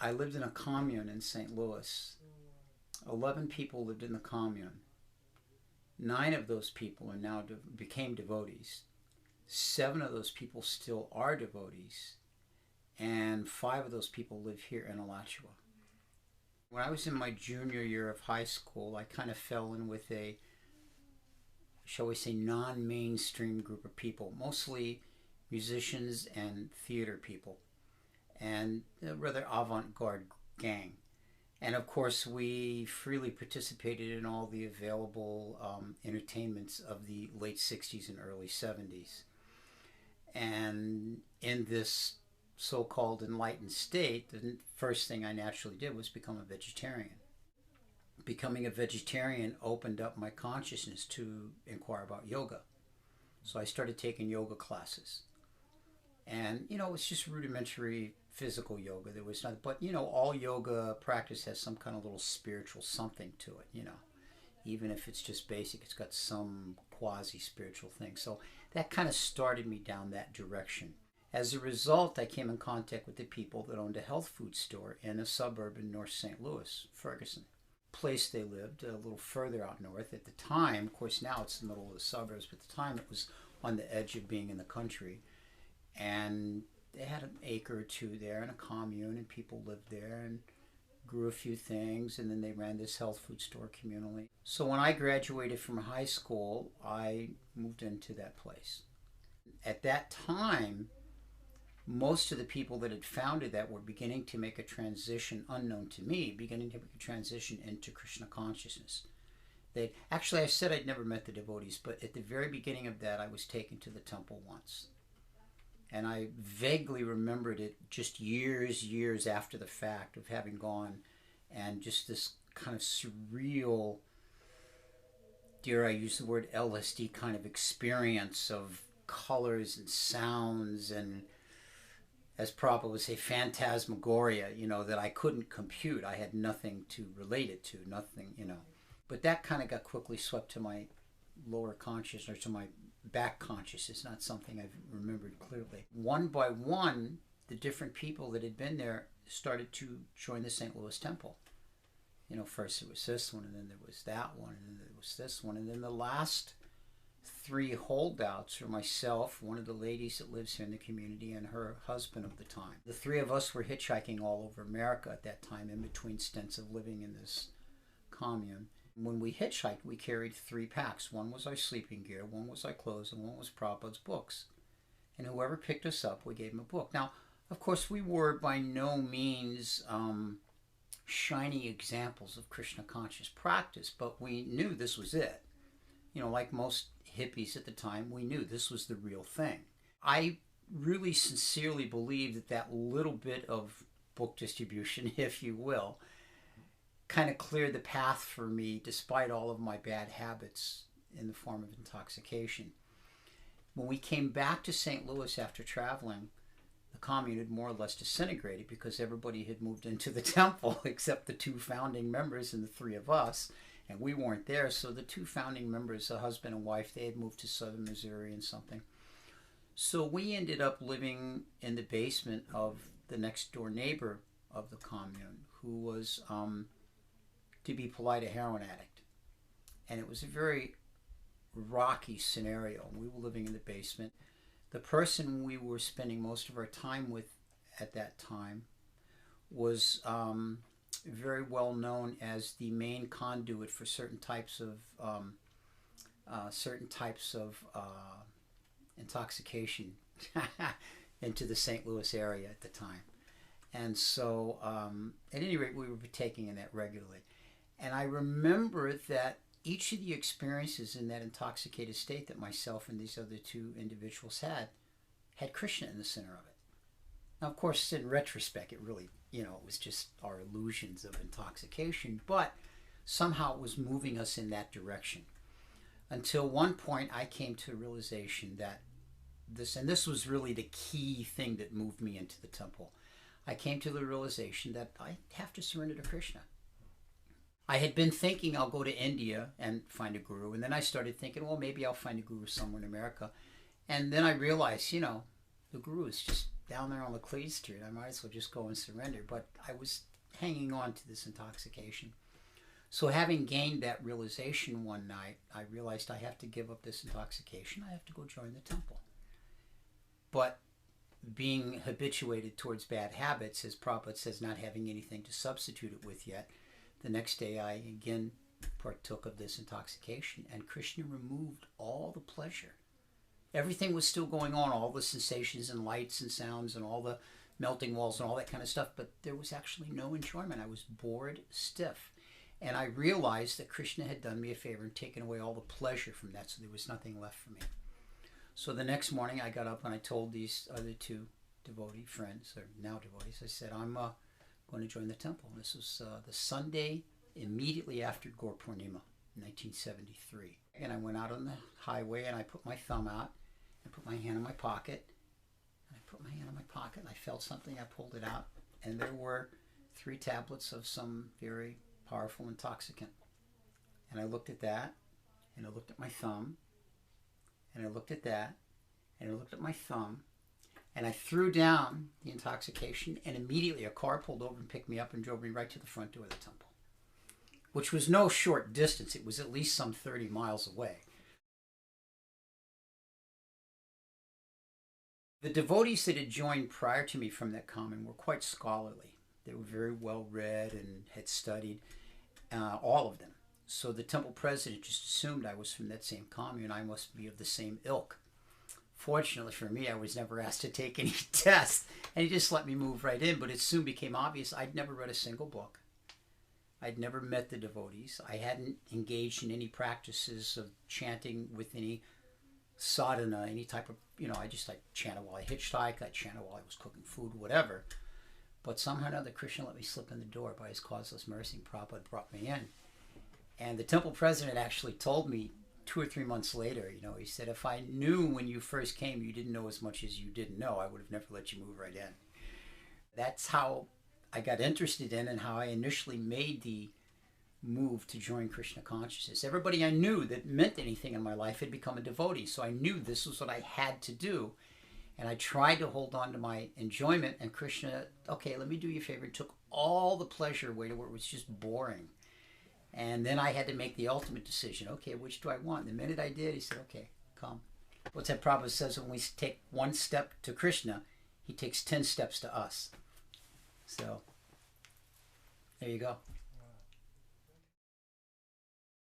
I lived in a commune in St. Louis. 11 people lived in the commune. 9 of those people are now became devotees. 7 of those people still are devotees. And 5 of those people live here in Alachua. When I was in my junior year of high school, I kind of fell in with a, shall we say, non-mainstream group of people, mostly musicians and theater people, and a rather avant-garde gang. And of course, we freely participated in all the available entertainments of the late 60s and early 70s. And in this so-called enlightened state, the first thing I naturally did was become a vegetarian. Becoming a vegetarian opened up my consciousness to inquire about yoga. So I started taking yoga classes. And, you know, it's just rudimentary physical yoga. There was not, but, you know, all yoga practice has some kind of little spiritual something to it, you know. Even if it's just basic, it's got some quasi-spiritual thing. So that kind of started me down that direction. As a result, I came in contact with the people that owned a health food store in a suburb in North St. Louis, Ferguson. Place they lived a little further out north. At the time, of course now it's the middle of the suburbs, but at the time it was on the edge of being in the country. And they had an acre or two there in a commune, and people lived there and grew a few things, and then they ran this health food store communally. So when I graduated from high school, I moved into that place. At that time, most of the people that had founded that were beginning to make a transition, unknown to me, beginning to make a transition into Krishna consciousness. Actually, I said I'd never met the devotees, but at the very beginning of that, I was taken to the temple once. And I vaguely remembered it just years after the fact of having gone, and just this kind of surreal, dare I use the word LSD kind of experience of colors and sounds and, as Prabhupada would say, phantasmagoria, you know, that I couldn't compute. I had nothing to relate it to, nothing, you know. But that kind of got quickly swept to my lower consciousness, or to my back consciousness, not something I've remembered clearly. One by one, the different people that had been there started to join the St. Louis Temple. You know, first it was this one, and then there was that one, and then there was this one, and then the last 3 holdouts were myself, one of the ladies that lives here in the community, and her husband of the time. The 3 of us were hitchhiking all over America at that time, in between stints of living in this commune. When we hitchhiked, we carried 3 packs. One was our sleeping gear, one was our clothes, and one was Prabhupada's books. And whoever picked us up, we gave him a book. Now, of course, we were by no means shining examples of Krishna conscious practice, but we knew this was it. You know, like most hippies at the time, we knew this was the real thing. I really sincerely believe that that little bit of book distribution, if you will, kind of cleared the path for me, despite all of my bad habits in the form of intoxication. When we came back to St. Louis after traveling, the commune had more or less disintegrated because everybody had moved into the temple except the 2 founding members and the 3 of us, and we weren't there. So the 2 founding members, a husband and wife, they had moved to southern Missouri and something. So we ended up living in the basement of the next door neighbor of the commune, who was, to be polite, a heroin addict. And it was a very rocky scenario. We were living in the basement. The person we were spending most of our time with at that time was very well known as the main conduit for certain types of intoxication into the St. Louis area at the time. And so, at any rate, we were partaking in that regularly. And I remember that each of the experiences in that intoxicated state that myself and these other 2 individuals had Krishna in the center of it. Now, of course, in retrospect, it really, you know, it was just our illusions of intoxication, but somehow it was moving us in that direction. Until one point, I came to a realization that this was really the key thing that moved me into the temple. I came to the realization that I have to surrender to Krishna. I had been thinking I'll go to India and find a guru, and then I started thinking, well, maybe I'll find a guru somewhere in America. And then I realized, you know, the guru is just down there on Laclede Street. I might as well just go and surrender. But I was hanging on to this intoxication. So having gained that realization one night, I realized I have to give up this intoxication. I have to go join the temple. But being habituated towards bad habits, as Prabhupada says, not having anything to substitute it with yet, the next day I again partook of this intoxication, and Krishna removed all the pleasure. Everything was still going on, all the sensations and lights and sounds and all the melting walls and all that kind of stuff, but there was actually no enjoyment. I was bored stiff. And I realized that Krishna had done me a favor and taken away all the pleasure from that, so there was nothing left for me. So the next morning I got up and I told these other two devotee friends, or now devotees, I said, I'm going to join the temple. And this was the Sunday immediately after Gaur Purnima, 1973. And I went out on the highway and I put my thumb out and put my hand in my pocket. And I put my hand in my pocket and I felt something, I pulled it out, and there were 3 tablets of some very powerful intoxicant. And I looked at that, and I looked at my thumb, and I looked at that, and I looked at my thumb, and I threw down the intoxication, and immediately a car pulled over and picked me up and drove me right to the front door of the temple, which was no short distance. It was at least some 30 miles away. The devotees that had joined prior to me from that commune were quite scholarly. They were very well read and had studied, all of them. So the temple president just assumed I was from that same commune. I must be of the same ilk. Fortunately for me, I was never asked to take any tests, and he just let me move right in. But it soon became obvious I'd never read a single book. I'd never met the devotees. I hadn't engaged in any practices of chanting with any sadhana, any type of, I just chanted while I hitchhiked, I chanted while I was cooking food, whatever. But somehow or another, Krishna let me slip in the door by his causeless mercy, and Prabhupada brought me in. And the temple president actually told me 2 or 3 months later, he said, if I knew when you first came you didn't know as much as you didn't know, I would have never let you move right in. That's how I got interested in and how I initially made the move to join Krishna consciousness. Everybody I knew that meant anything in my life had become a devotee, so I knew this was what I had to do. And I tried to hold on to my enjoyment, and Krishna, okay, let me do you a favor, took all the pleasure away to where it was just boring. And then I had to make the ultimate decision. Okay, which do I want? The minute I did, he said, okay, come. What's that Prabhupada says, when we take 1 step to Krishna, he takes 10 steps to us. So, there you go.